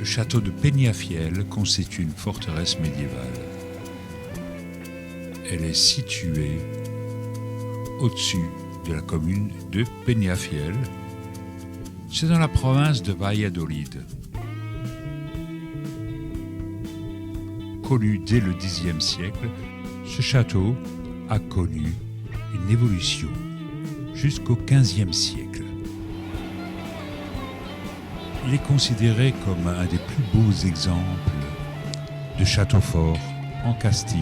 Le château de Peñafiel constitue une forteresse médiévale. Elle est située au-dessus de la commune de Peñafiel. C'est dans la province de Valladolid. Connu dès le Xe siècle, ce château a connu une évolution jusqu'au XVe siècle. Il est considéré comme un des plus beaux exemples de château fort en Castille.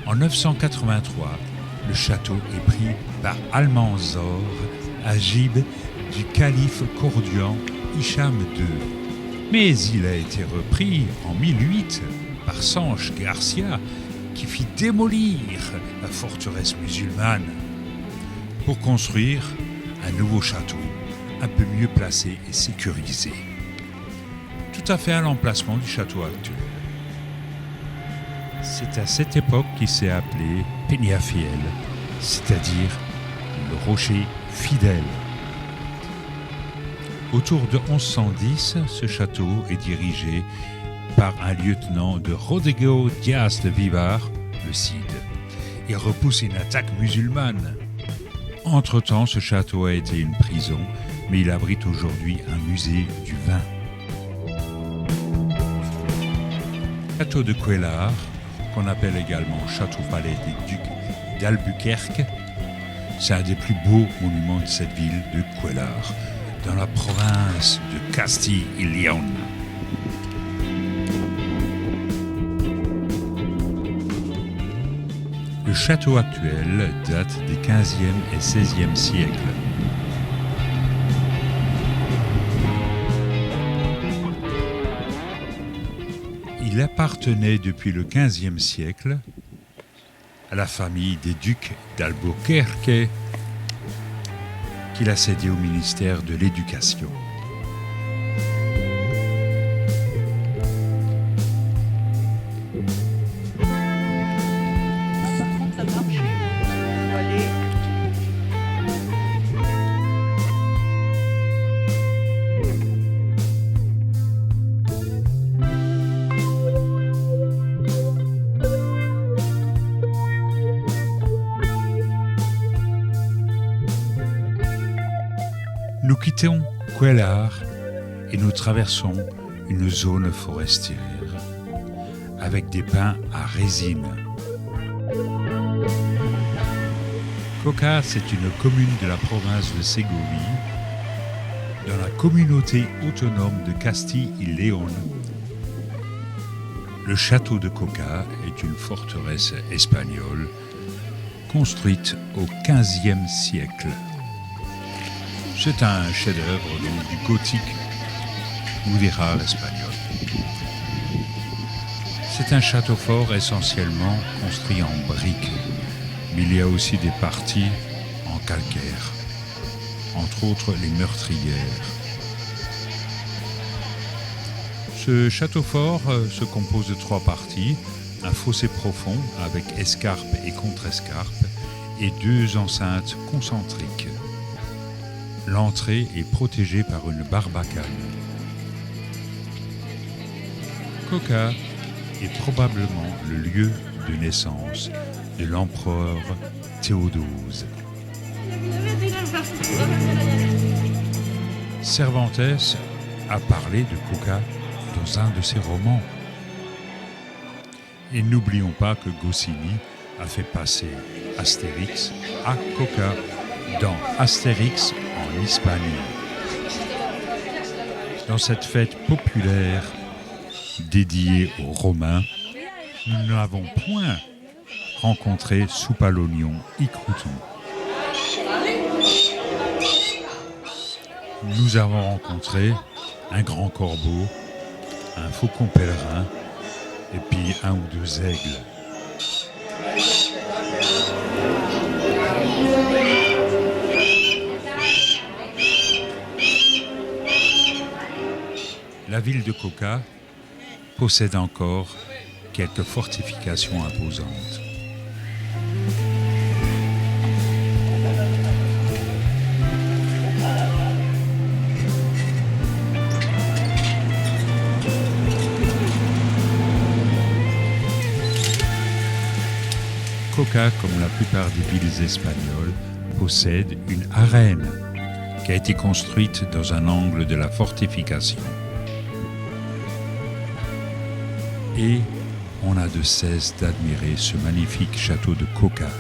En 983, le château est pris par Almanzor, agib du calife Corduan Hicham II. Mais il a été repris en 1008 par Sanche Garcia, qui fit démolir la forteresse musulmane pour construire un nouveau château, un peu mieux placé et sécurisé, tout à fait à l'emplacement du château actuel. C'est à cette époque qu'il s'est appelé Peñafiel, c'est-à-dire le rocher fidèle. Autour de 1110, ce château est dirigé par un lieutenant de Rodrigo Díaz de Vivar, le Cid. Il repousse une attaque musulmane. Entre-temps, ce château a été une prison, mais il abrite aujourd'hui un musée du vin. Château de Cuéllar, qu'on appelle également Château-Palais des Ducs d'Albuquerque, c'est un des plus beaux monuments de cette ville de Cuéllar, dans la province de Castille et Léon. Le château actuel date des 15e et 16e siècles. Il appartenait depuis le 15e siècle à la famille des ducs d'Albuquerque, qu'il a cédé au ministère de l'Éducation. Nous quittons Cuéllar et nous traversons une zone forestière avec des pins à résine. Coca, c'est une commune de la province de Ségovie, dans la communauté autonome de Castille et Léon. Le château de Coca est une forteresse espagnole construite au XVe siècle. C'est un chef-d'œuvre du gothique mudéjar espagnol. C'est un château fort essentiellement construit en briques, mais il y a aussi des parties en calcaire, entre autres les meurtrières. Ce château fort se compose de 3 parties, un fossé profond avec escarpe et contre-escarpe et 2 enceintes concentriques. L'entrée est protégée par une barbacane. Coca est probablement le lieu de naissance de l'empereur Théodose. Cervantes a parlé de Coca dans un de ses romans. Et n'oublions pas que Goscinny a fait passer Astérix à Coca dans Astérix en Hispanie. Dans cette fête populaire dédiée aux Romains, nous n'avons point rencontré soupe à l'oignon y croûton. Nous avons rencontré un grand corbeau, un faucon pèlerin et puis 1 ou 2 aigles. La ville de Coca possède encore quelques fortifications imposantes. Coca, comme la plupart des villes espagnoles, possède une arène qui a été construite dans un angle de la fortification. Et on a de cesse d'admirer ce magnifique château de Coca